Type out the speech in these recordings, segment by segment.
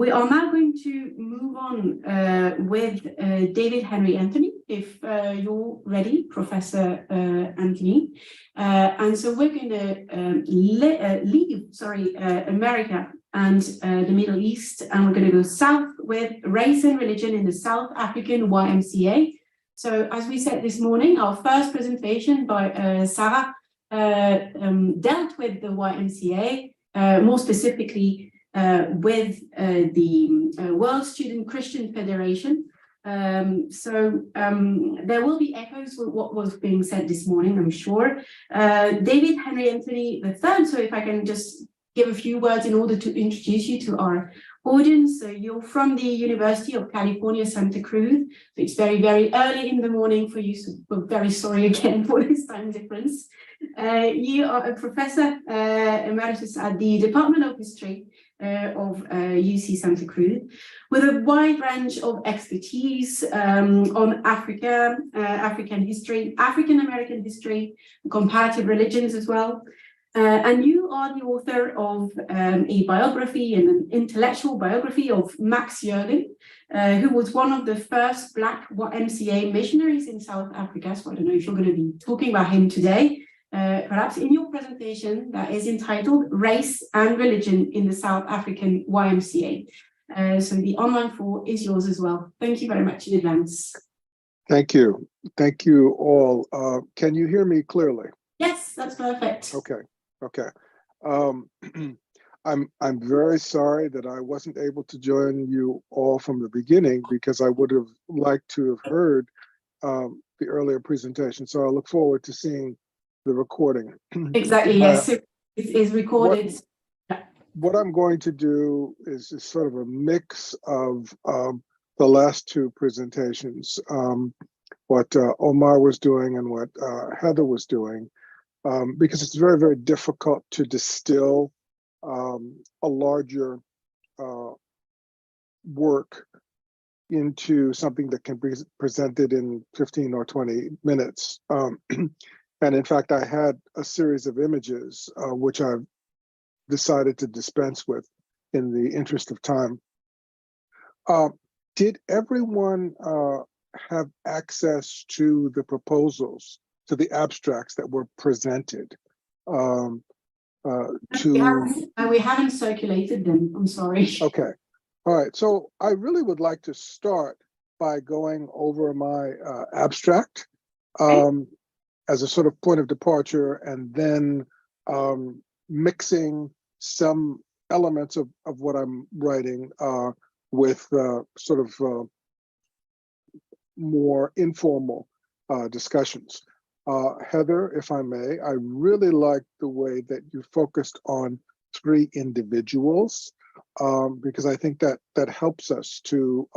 We are now going to move on with David Henry Anthony, if you're ready, Professor Anthony. And so we're going to leave America and the Middle East, and we're going to go south with race and religion in the South African YMCA. So as we said this morning, our first presentation by Sarah dealt with the YMCA, more specifically with the World Student Christian Federation. There will be echoes with what was being said this morning, I'm sure. David Henry Anthony III, so if I can just give a few words in order to introduce you to our audience. So you're from the University of California, Santa Cruz. So it's very, very early in the morning for you, so we're very sorry again for this time difference. You are a professor emeritus at the Department of History of UC Santa Cruz, with a wide range of expertise on Africa, African history, African American history, comparative religions as well. And you are the author of a biography and an intellectual biography of Max Jeudi, who was one of the first Black YMCA missionaries in South Africa. So I don't know if you're going to be talking about him today. Perhaps in your presentation that is entitled Race and Religion in the South African YMCA. So the online floor is yours as well. Thank you very much in advance. Thank you. Thank you all. Can you hear me clearly? Yes, that's perfect. Okay. I'm very sorry that I wasn't able to join you all from the beginning, because I would have liked to have heard the earlier presentation. So I look forward to seeing the recording. Exactly, yes, it is recorded. What I'm going to do is sort of a mix of the last two presentations, what Omar was doing and what Heather was doing, because it's very, very difficult to distill a larger work into something that can be presented in 15 or 20 minutes. And in fact, I had a series of images, which I've decided to dispense with in the interest of time. Did everyone have access to the proposals, to the abstracts that were presented? We haven't circulated them, I'm sorry. Okay, all right. So I really would like to start by going over my abstract. As a sort of point of departure, and then mixing some elements of what I'm writing with sort of more informal discussions. Heather, if I may, I really like the way that you focused on 3 individuals, because I think that helps us to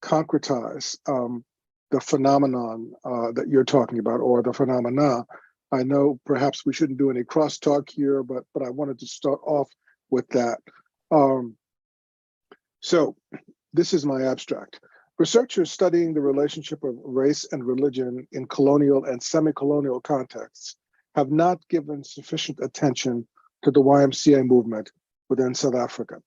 concretize the phenomenon that you're talking about, or the phenomena. I know perhaps we shouldn't do any crosstalk here, but I wanted to start off with that. So this is my abstract. Researchers studying the relationship of race and religion in colonial and semi-colonial contexts have not given sufficient attention to the YMCA movement within South Africa.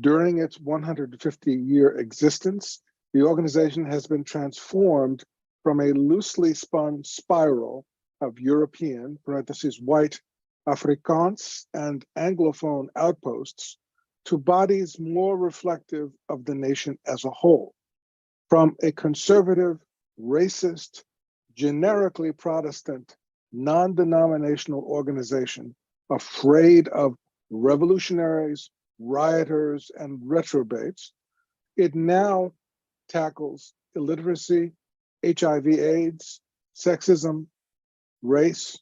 During its 150-year existence, the organization has been transformed from a loosely spun spiral of European, parentheses, white, Afrikaans, and Anglophone outposts to bodies more reflective of the nation as a whole. From a conservative, racist, generically Protestant, non-denominational organization afraid of revolutionaries, rioters, and retrobates, it now tackles illiteracy, HIV/AIDS, sexism, race,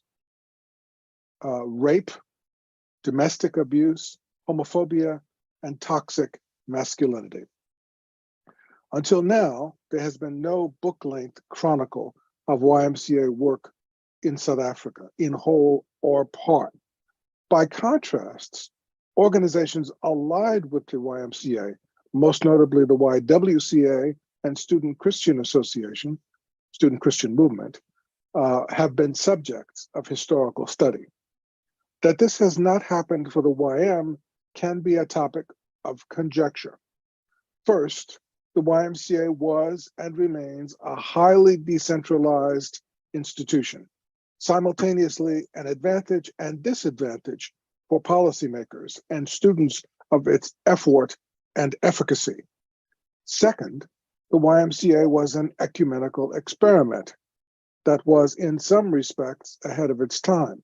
rape, domestic abuse, homophobia, and toxic masculinity. Until now, there has been no book-length chronicle of YMCA work in South Africa, in whole or part. By contrast, organizations allied with the YMCA, most notably the YWCA and Student Christian Association, Student Christian Movement, have been subjects of historical study. That this has not happened for the YM can be a topic of conjecture. First, the YMCA was and remains a highly decentralized institution, simultaneously an advantage and disadvantage for policymakers and students of its effort and efficacy. Second, the YMCA was an ecumenical experiment that was in some respects ahead of its time,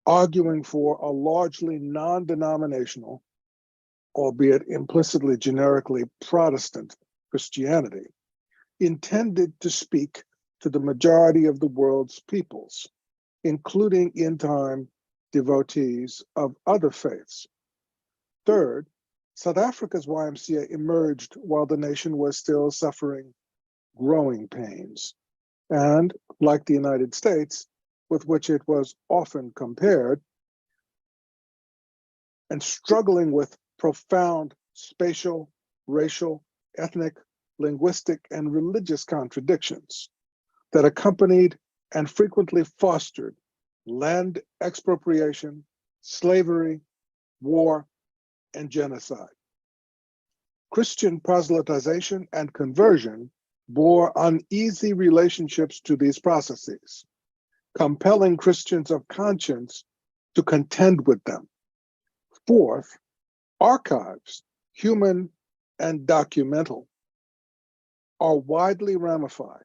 arguing for a largely non-denominational, albeit implicitly generically Protestant, Christianity, intended to speak to the majority of the world's peoples, including in-time devotees of other faiths. Third, South Africa's YMCA emerged while the nation was still suffering growing pains, and, like the United States, with which it was often compared, and struggling with profound spatial, racial, ethnic, linguistic, and religious contradictions that accompanied and frequently fostered land expropriation, slavery, war, and genocide. Christian proselytization and conversion bore uneasy relationships to these processes, compelling Christians of conscience to contend with them. Fourth, archives, human and documental, are widely ramified,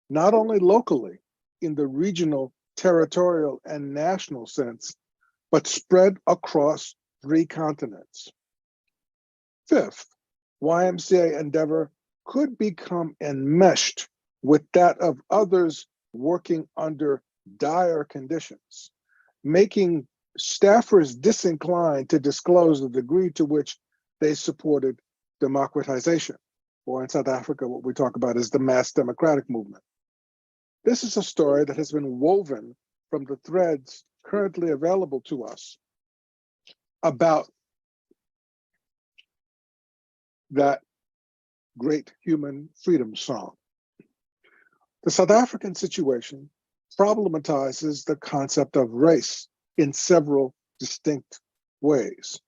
not only locally in the regional, territorial, and national sense, but spread across 3 continents. Fifth, YMCA endeavor could become enmeshed with that of others working under dire conditions, making staffers disinclined to disclose the degree to which they supported democratization, or in South Africa, what we talk about is the mass democratic movement. This is a story that has been woven from the threads currently available to us about that great human freedom song. The South African situation problematizes the concept of race in several distinct ways.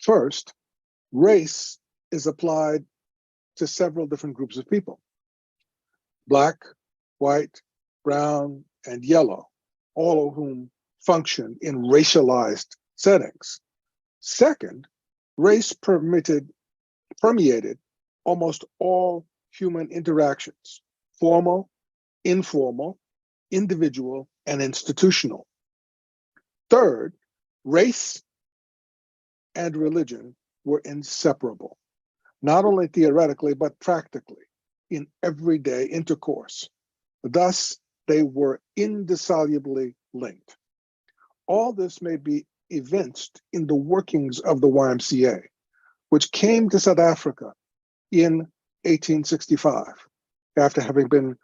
First, race is applied to several different groups of people: Black, white, brown, and yellow, all of whom function in racialized settings. Second, race permeated almost all human interactions: formal, informal, individual, and institutional. Third, race and religion were inseparable, not only theoretically, but practically in everyday intercourse. Thus, they were indissolubly linked. All this may be evinced in the workings of the YMCA, which came to South Africa in 1865, after having been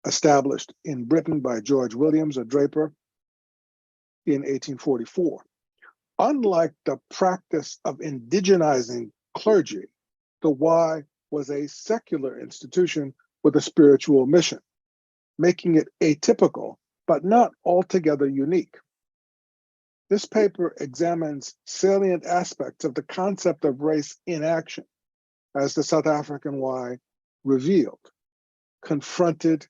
established in Britain by George Williams, a draper, in 1844. Unlike the practice of indigenizing clergy, the Y was a secular institution with a spiritual mission, making it atypical, but not altogether unique. This paper examines salient aspects of the concept of race in action, as the South African Y revealed, confronted,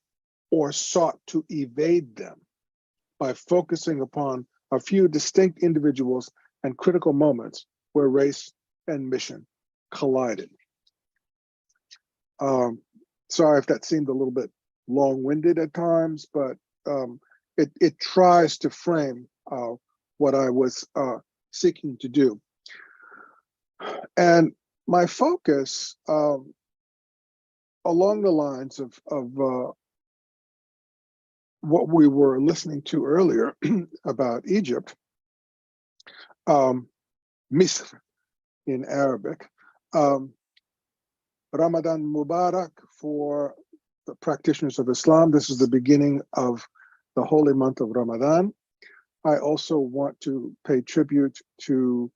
or sought to evade them by focusing upon a few distinct individuals and critical moments where race and mission collided. Sorry if that seemed a little bit long-winded at times, but it tries to frame what I was seeking to do. And my focus along the lines of what we were listening to earlier about Egypt, Misr in Arabic, Ramadan Mubarak for the practitioners of Islam. This is the beginning of the holy month of Ramadan. I also want to pay tribute to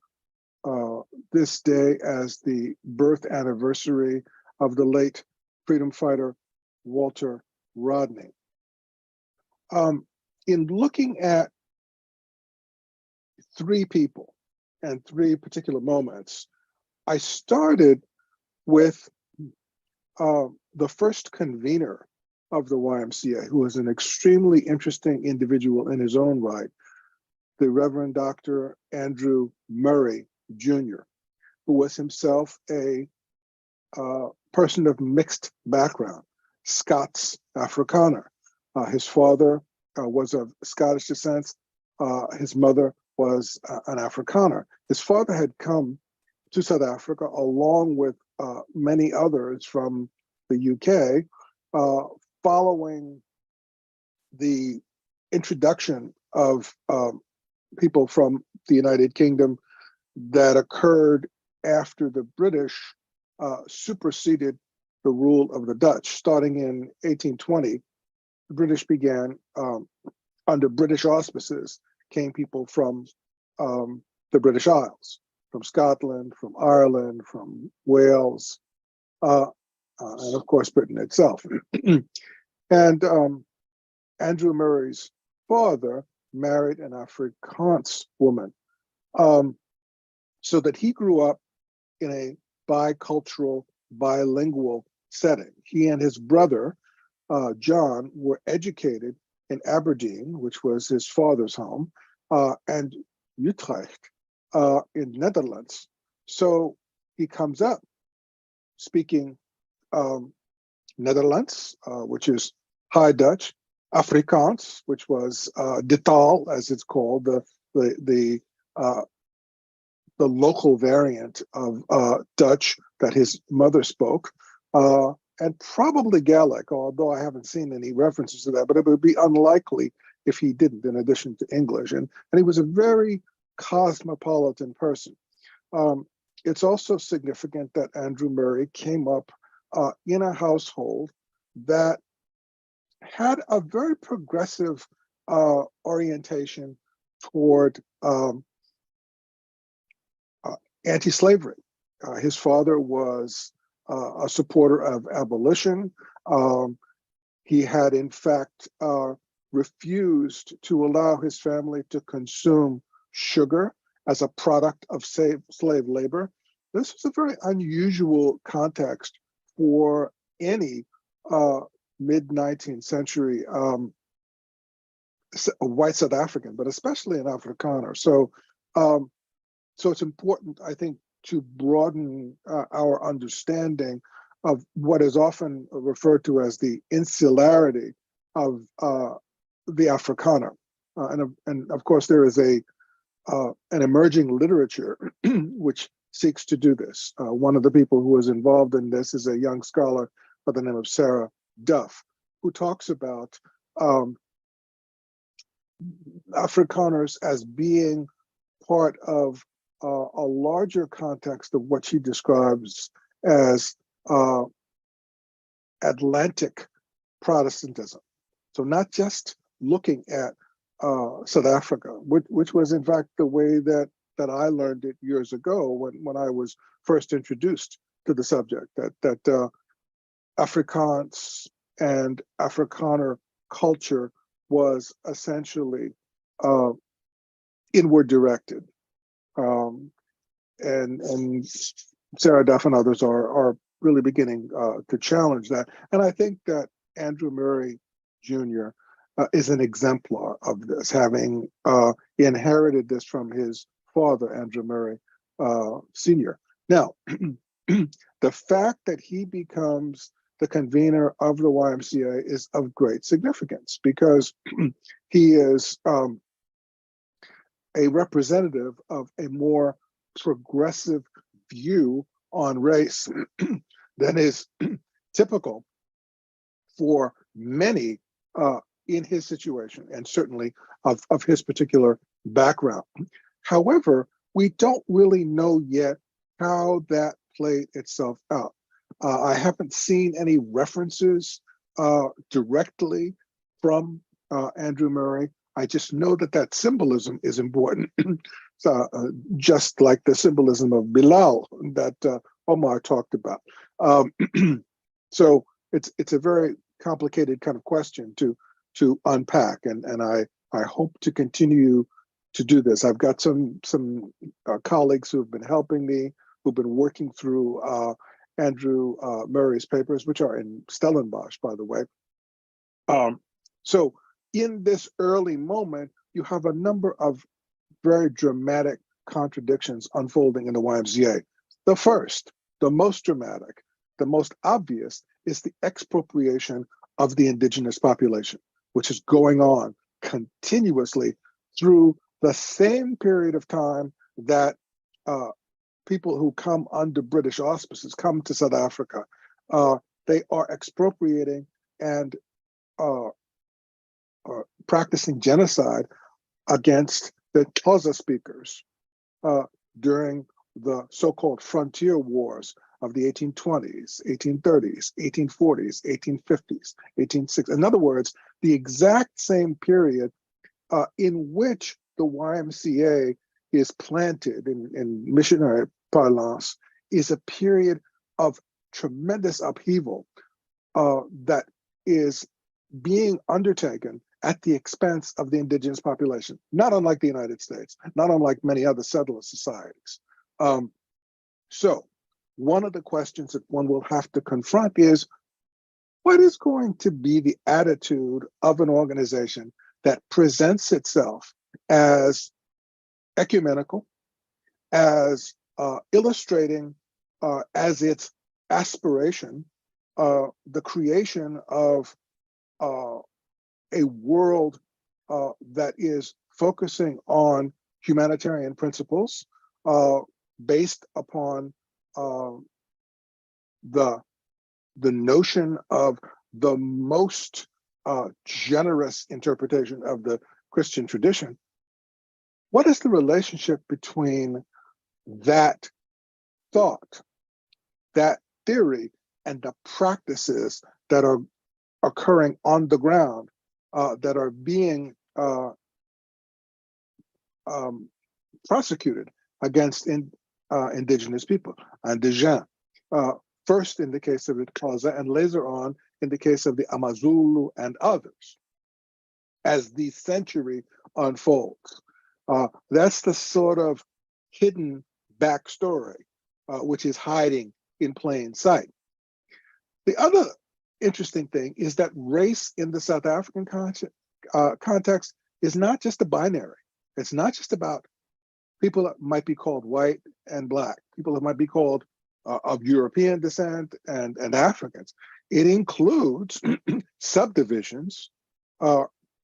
this day as the birth anniversary of the late freedom fighter Walter Rodney. In looking at 3 people and 3 particular moments, I started with the first convener of the YMCA, who was an extremely interesting individual in his own right, the Reverend Dr. Andrew Murray Jr., who was himself a person of mixed background, Scots Afrikaner. His father was of Scottish descent. His mother was an Afrikaner. His father had come to South Africa along with many others from the UK, following the introduction of people from the United Kingdom that occurred after the British superseded the rule of the Dutch. Starting in 1820, the British began, under British auspices, came people from the British Isles, from Scotland, from Ireland, from Wales, and of course Britain itself. And Andrew Murray's father married an Afrikaans woman, so that he grew up in a bicultural, bilingual setting. He and his brother, John, were educated in Aberdeen, which was his father's home, and Utrecht in Netherlands. So he comes up speaking Netherlands, which is High Dutch, Afrikaans, which was de taal, as it's called, the local variant of Dutch that his mother spoke, and probably Gaelic, although I haven't seen any references to that, but it would be unlikely if he didn't, in addition to English. And he was a very cosmopolitan person. It's also significant that Andrew Murray came up in a household that had a very progressive orientation toward anti-slavery. His father was a supporter of abolition. He had, in fact, refused to allow his family to consume sugar as a product of slave labor. This was a very unusual context for any mid-19th century white South African, but especially an Afrikaner. So it's important, I think, to broaden our understanding of what is often referred to as the insularity of the Afrikaner. And of course, there is an emerging literature which seeks to do this. One of the people who was involved in this is a young scholar by the name of Sarah Duff, who talks about Afrikaners as being part of a larger context of what she describes as Atlantic Protestantism. So not just looking at South Africa, which was in fact the way that I learned it years ago when I was first introduced to the subject, that Afrikaans and Afrikaner culture was essentially inward directed. And Sarah Duff and others are really beginning to challenge that. And I think that Andrew Murray Jr. Is an exemplar of this, having inherited this from his father, Andrew Murray Sr. Now, the fact that he becomes the convener of the YMCA is of great significance, because he is a representative of a more progressive view on race than is typical for many in his situation, and certainly of his particular background. However, we don't really know yet how that played itself out. I haven't seen any references directly from Andrew Murray. I just know that symbolism is important, just like the symbolism of Bilal that Omar talked about. So it's a very complicated kind of question to unpack, and I hope to continue to do this. I've got some colleagues who have been helping me who've been working through Andrew Murray's papers, which are in Stellenbosch, by the way. So in this early moment, you have a number of very dramatic contradictions unfolding in the YMCA. The first, the most dramatic, the most obvious is the expropriation of the indigenous population, which is going on continuously through the same period of time that people who come under British auspices come to South Africa. They are expropriating and practicing genocide against the Xhosa speakers during the so-called frontier wars of the 1820s, 1830s, 1840s, 1850s, 1860s. In other words, the exact same period in which the YMCA is planted in missionary parlance is a period of tremendous upheaval that is being undertaken at the expense of the indigenous population, not unlike the United States, not unlike many other settler societies. So one of the questions that one will have to confront is, what is going to be the attitude of an organization that presents itself as ecumenical, as illustrating as its aspiration the creation of a world that is focusing on humanitarian principles based upon the notion of the most generous interpretation of the Christian tradition? What is the relationship between that thought, that theory, and the practices that are occurring on the ground that are being prosecuted against indigenous people, indigents? First in the case of the Xhosa, and later on in the case of the Amazulu and others, as the century unfolds. That's the sort of hidden backstory, which is hiding in plain sight. The other interesting thing is that race in the South African context is not just a binary. It's not just about people that might be called white and black, people that might be called of European descent and Africans. It includes subdivisions,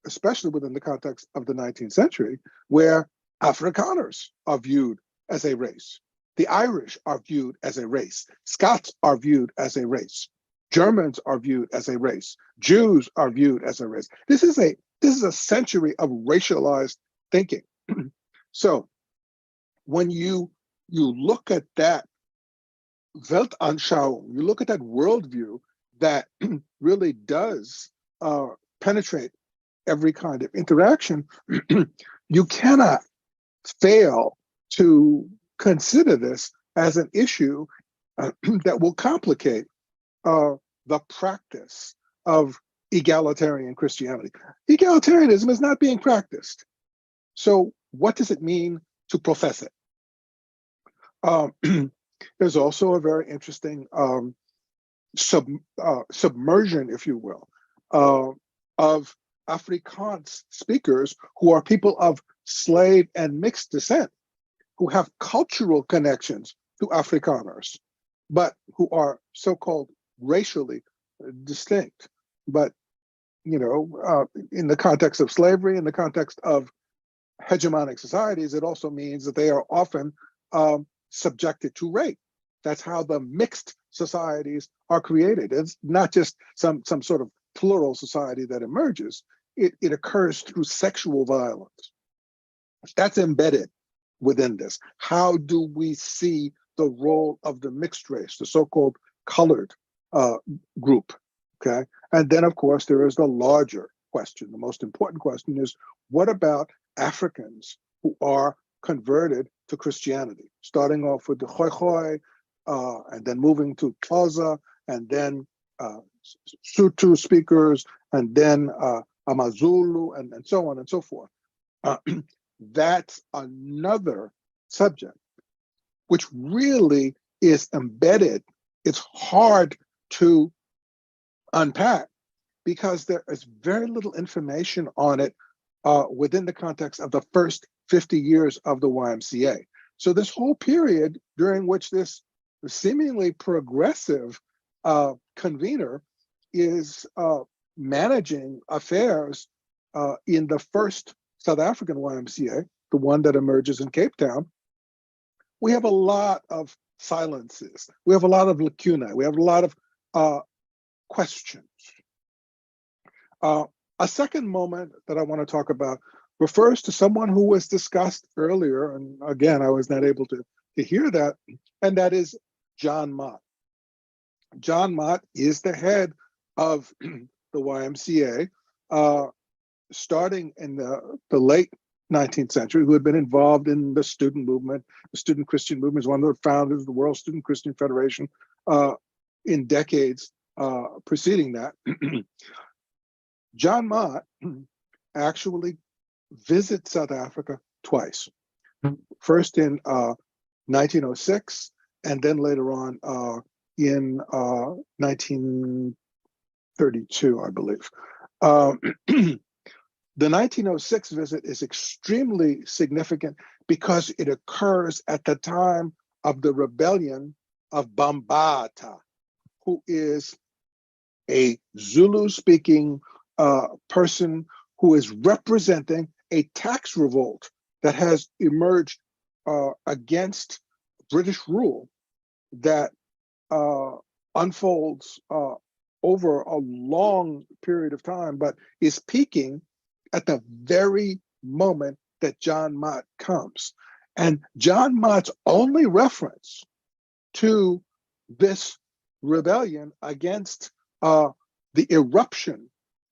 especially within the context of the 19th century, where Afrikaners are viewed as a race. The Irish are viewed as a race. Scots are viewed as a race. Germans are viewed as a race. Jews are viewed as a race. This is a century of racialized thinking. So when you look at that Weltanschauung, you look at that worldview that really does penetrate every kind of interaction, you cannot fail to consider this as an issue that will complicate the practice of egalitarian Christianity. Egalitarianism is not being practiced. So what does it mean to profess it? There's also a very interesting submersion, if you will, of Afrikaans speakers who are people of slave and mixed descent, who have cultural connections to Afrikaners, but who are so-called racially distinct. But, you know, in the context of slavery, in the context of hegemonic societies, it also means that they are often subjected to rape. That's how the mixed societies are created. It's not just some sort of plural society that emerges. It occurs through sexual violence. That's embedded within this. How do we see the role of the mixed race, the so-called colored group, okay? And then, of course, there is the larger question. The most important question is, what about Africans who are converted to Christianity, starting off with the Khoikhoi, and then moving to Xhosa, and then Sotho speakers, and then Amazulu, and so on and so forth. That's another subject. which really is embedded. It's hard to unpack because there is very little information on it within the context of the first 50 years of the YMCA. So this whole period during which this seemingly progressive convener is managing affairs in the first South African YMCA, the one that emerges in Cape Town, we have a lot of silences. We have a lot of lacunae. We have a lot of questions. A second moment that I want to talk about refers to someone who was discussed earlier, and again, I was not able to hear that, and that is John Mott. John Mott is the head of the YMCA, starting in the late 19th century, who had been involved in the student movement. The student Christian movement is one of the founders of the World Student Christian Federation in decades preceding that. John Mott actually visits South Africa twice. First in 1906, and then later on in 1932, I believe. The 1906 visit is extremely significant because it occurs at the time of the rebellion of Bambata, who is a Zulu-speaking person who is representing a tax revolt that has emerged against British rule that unfolds over a long period of time, but is peaking at the very moment that John Mott comes. And John Mott's only reference to this rebellion against the eruption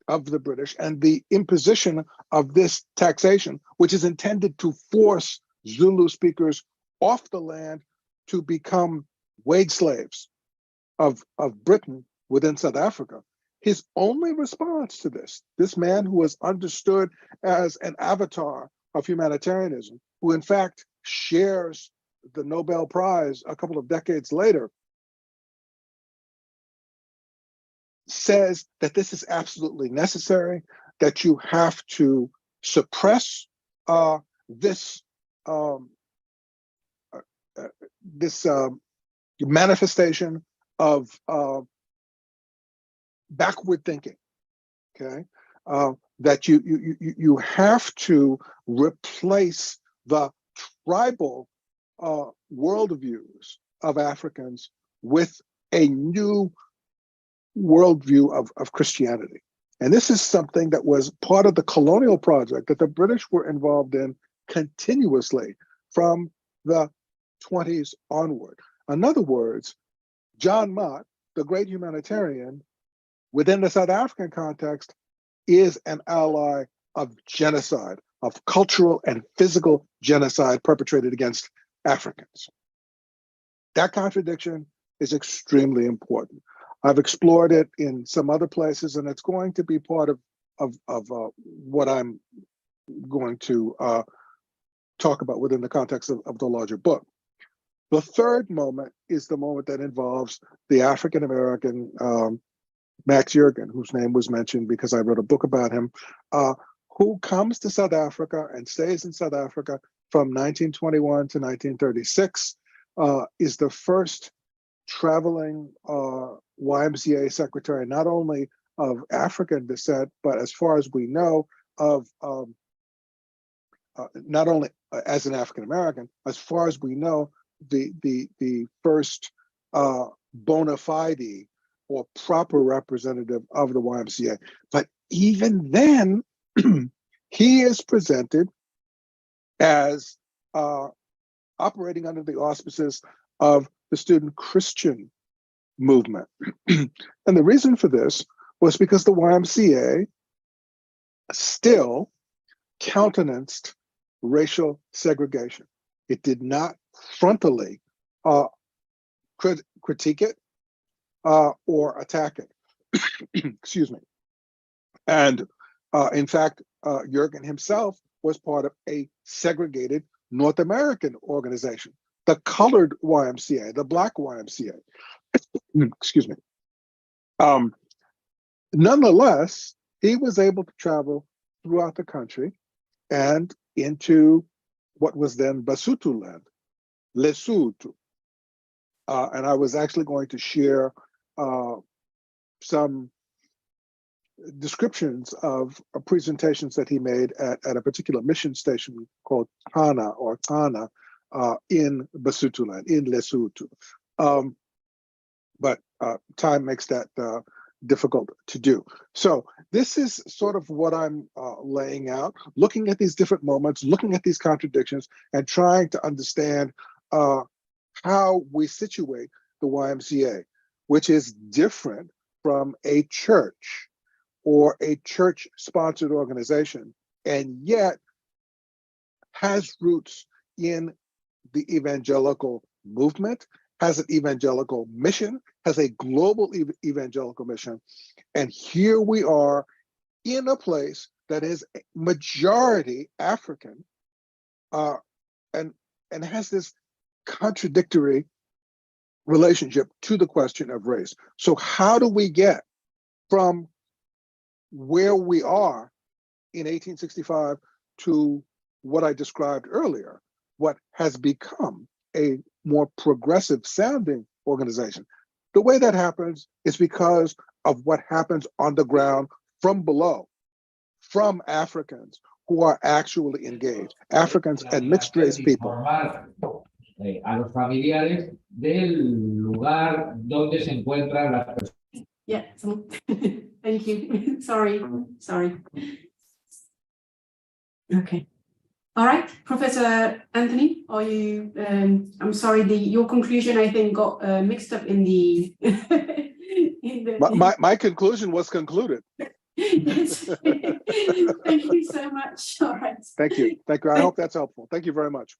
of the British and the imposition of this taxation, which is intended to force Zulu speakers off the land to become wage slaves of Britain within South Africa. His only response to this man who was understood as an avatar of humanitarianism, who in fact shares the Nobel Prize a couple of decades later, says that this is absolutely necessary, that you have to suppress this manifestation of backward thinking. Okay, that you have to replace the tribal worldviews of Africans with a new worldview of Christianity. And this is something that was part of the colonial project that the British were involved in continuously from the 20s onward. In other words, John Mott, the great humanitarian, within the South African context, is an ally of genocide, of cultural and physical genocide perpetrated against Africans. That contradiction is extremely important. I've explored it in some other places, and it's going to be part of what I'm going to talk about within the context of the larger book. The third moment is the moment that involves the African-American Max Jurgen, whose name was mentioned because I wrote a book about him, who comes to South Africa and stays in South Africa from 1921 to 1936, is the first traveling YMCA secretary, not only of African descent, but as far as we know, of not only as an African-American, as far as we know, the first bona fide or proper representative of the YMCA. But even then, he is presented as operating under the auspices of the student Christian movement. And the reason for this was because the YMCA still countenanced racial segregation. It did not frontally critique it or attack it. Excuse me. And in fact, Jurgen himself was part of a segregated North American organization, the colored YMCA, the Black YMCA. Excuse me. Nonetheless, he was able to travel throughout the country and into what was then Basotho land, Lesotho. And I was actually going to share some descriptions of presentations that he made at a particular mission station called Tana in Basotho land, in Lesotho. But time makes that difficult to do. So this is sort of what I'm laying out, looking at these different moments, looking at these contradictions, and trying to understand how we situate the YMCA, which is different from a church or a church-sponsored organization, and yet has roots in the evangelical movement, has an evangelical mission, has a global evangelical mission. And here we are in a place that is majority African and has this contradictory relationship to the question of race. So how do we get from where we are in 1865 to what I described earlier, what has become a more progressive sounding organization? The way that happens is because of what happens on the ground from below, from Africans who are actually engaged, Africans and mixed race people. A los familiares del lugar donde se encuentran las personas. Yeah, thank you. Sorry. Okay. All right, Professor Anthony, are you, I'm sorry, your conclusion, I think, got mixed up in the... My conclusion was concluded. Yes. Thank you so much. All right. Thank you. I hope that's helpful. Thank you very much.